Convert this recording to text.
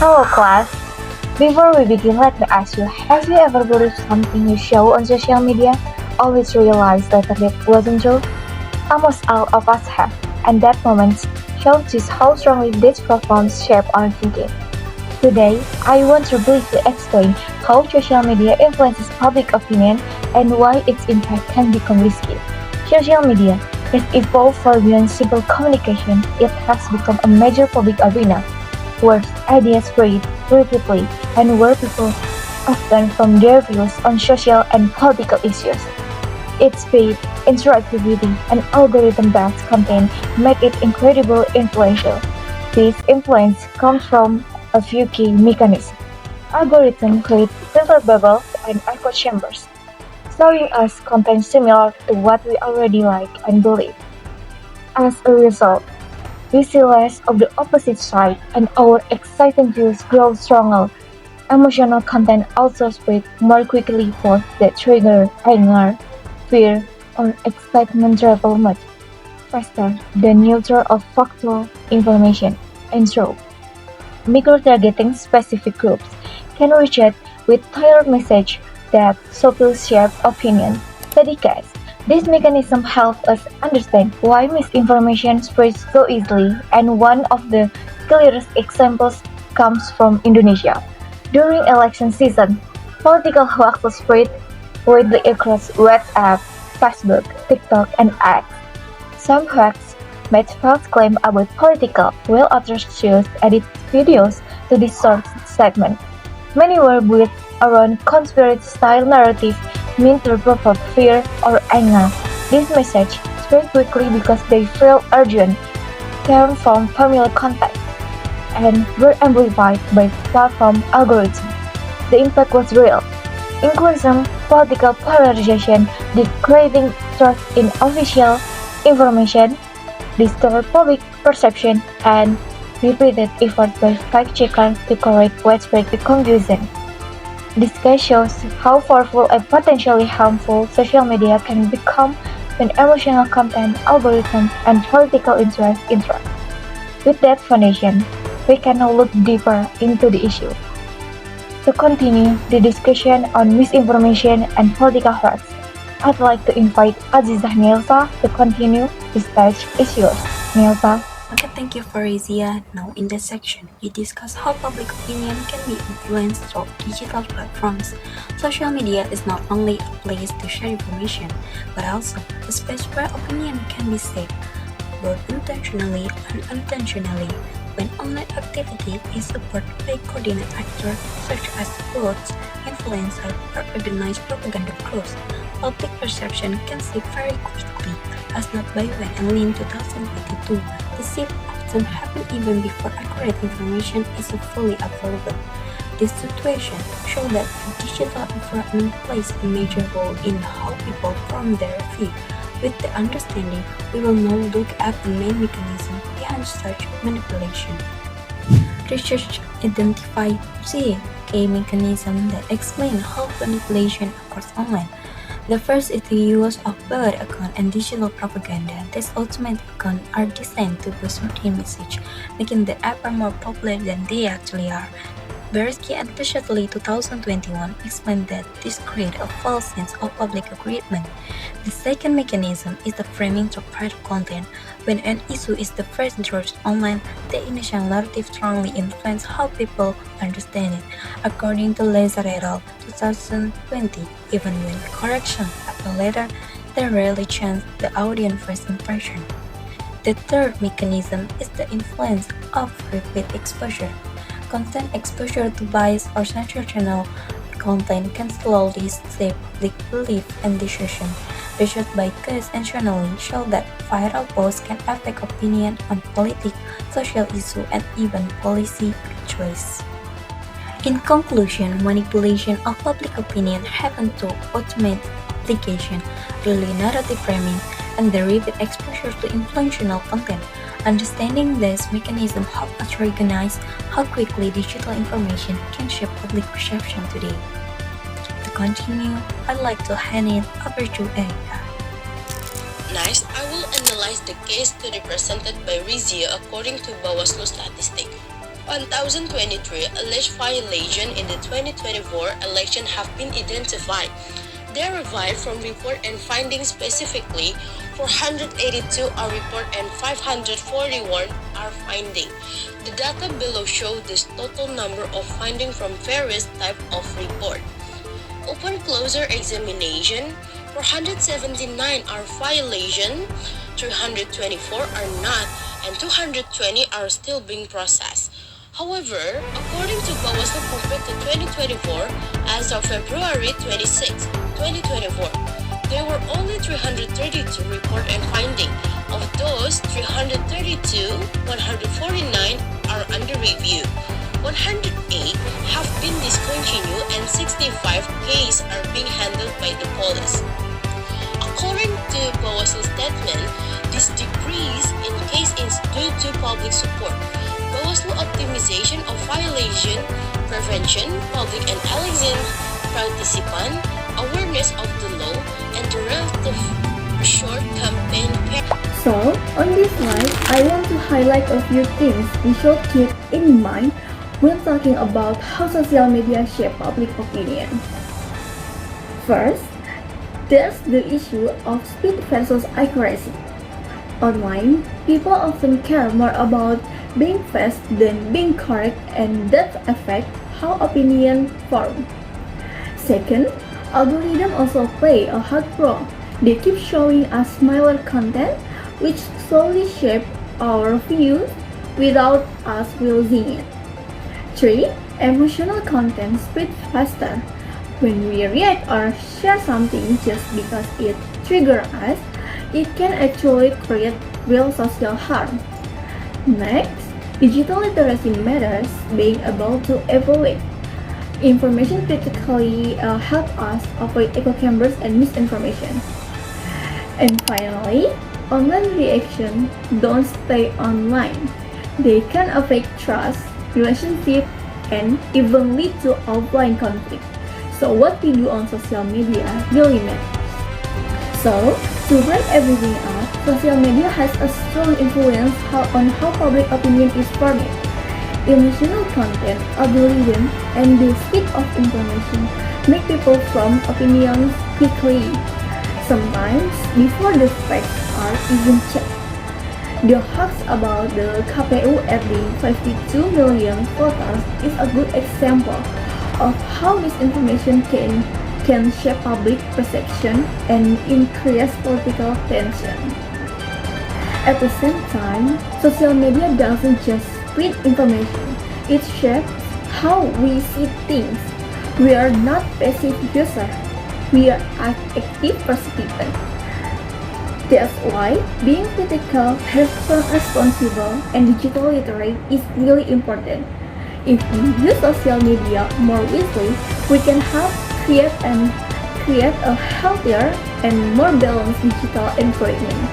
Hello class. Before we begin, let me ask you, have you ever believed something you saw on social media, always realized later that it wasn't true? Almost all of us have, and that moment shows just how strongly these platforms shape our thinking. Today, I want to briefly explain how social media influences public opinion and why its impact can become risky. Social media has evolved far beyond simple communication. It has become a major public arena where ideas spread rapidly and where people often form their views on social and political issues. Its speed, interactivity, and algorithm-based content make it incredibly influential. This influence comes from a few key mechanisms. Algorithms create filter bubbles and echo chambers, showing us content similar to what we already like and believe. As a result, we see less of the opposite side and our exciting views grow stronger. Emotional content also spreads more quickly posts that trigger anger, fear, or excitement travel much faster than neutral or factual information. And so, micro-targeting specific groups can reach it with tailored message that subtly shape opinion. Study case. This mechanism helps us understand why misinformation spreads so easily, and one of the clearest examples comes from Indonesia. During election season, political hoaxes spread widely across WhatsApp, Facebook, TikTok, and X. Some hoaxes made false claims about political, while others used edited videos to distort statements. Many were built around conspiracy-style narratives meant to provoke fear or anger. This message spread quickly because they felt urgent, came from familiar context, and were amplified by platform algorithms. The impact was real. Inclusion, political polarization, the craving trust in official information, distort public perception, and repeated efforts by fact-checkers to correct widespread confusion. This case shows how powerful and potentially harmful social media can become when emotional content, algorithms, and political interests interact. With that foundation, we can now look deeper into the issue. To continue the discussion on misinformation and political hoax, I'd like to invite Azizah Nielsa to continue. The stage is yours, Nielsa. Okay, thank you for Rizia. Now in this section, we discuss how public opinion can be influenced through digital platforms. Social media is not only a place to share information, but also a space where opinion can be shaped, both intentionally and unintentionally. When online activity is supported by coordinated actors such as bots, influencers, or organized propaganda groups, public perception can shift very quickly. As not by when only in 2022, the shift often happens even before accurate information is fully available. This situation shows that the digital environment plays a major role in how people form their view. With the understanding, we will now look at the main mechanism behind such manipulation. Research identified three key mechanisms that explain how manipulation occurs online. The first is the use of bot account and digital propaganda. These automated accounts are designed to boost certain message, making the app more popular than they actually are. Beresky and especially 2021 explained that this creates a false sense of public agreement. The second mechanism is the framing through private content. When an issue is the first introduced online, the initial narrative strongly influences how people understand it. According to Lazar et al. 2020, even when corrections happen later, they rarely change the audience first impression. The third mechanism is the influence of repeat exposure. Constant exposure to biased or sensational content can slowly shape public belief and decision. Research by Case and Shonelly show that viral posts can affect opinion on politics, social issues, and even policy choice. In conclusion, manipulation of public opinion happens through automated application, early narrative framing, and the repeat exposure to influential content. Understanding this mechanism helps us recognize how quickly digital information can shape public perception today. To continue, I'd like to hand it over to Aya. Next, I will analyze the case study presented by Rizia according to Bawaslu statistic. 1,023 alleged violations in the 2024 election have been identified. They arrived from report and findings specifically. 482 are report and 541 are finding. The data below show this total number of findings from various types of report. Upon closer examination, 479 are violation, 324 are not, and 220 are still being processed. However, according to Bawaslu Perfecto 2024, as of February 26, 2024, there were only 332 report and finding. Of those 332, 149 are under review. 108 have been discontinued and 65 cases are being handled by the police. According to Bawaslu's statement, this decrease in case is due to public support. Bawaslu optimization of violation, prevention, public and election participant, awareness of the law, and the relative short campaign period. So, on this slide, I want to highlight a few things we should keep in mind when talking about how social media shape public opinion. First, there's the issue of speed versus accuracy. Online, people often care more about being fast than being correct, and that affects how opinion form. Second, algorithms also play a hard role. They keep showing us similar content, which slowly shape our views without us realizing it. 3. Emotional content spreads faster. When we react or share something just because it triggers us, it can actually create real social harm. Next, digital literacy matters. Being able to evaluate information critically help us avoid echo chambers and misinformation. And finally, online reaction don't stay online. They can affect trust, relationship, and even lead to offline conflict. So what we do on social media really matters. So, to wrap everything up, social media has a strong influence on how public opinion is formed. Emotional content, algorithm, and the speed of information make people form opinions quickly, sometimes before the facts are even checked. The hoax about the KPU adding 52 million voters is a good example of how misinformation can shape public perception and increase political tension. At the same time, social media doesn't just spread information, it shapes how we see things. We are not passive users, we are active participants. That's why being critical, responsible, and digital literate is really important. If we use social media more wisely, we can help create a healthier and more balanced digital environment.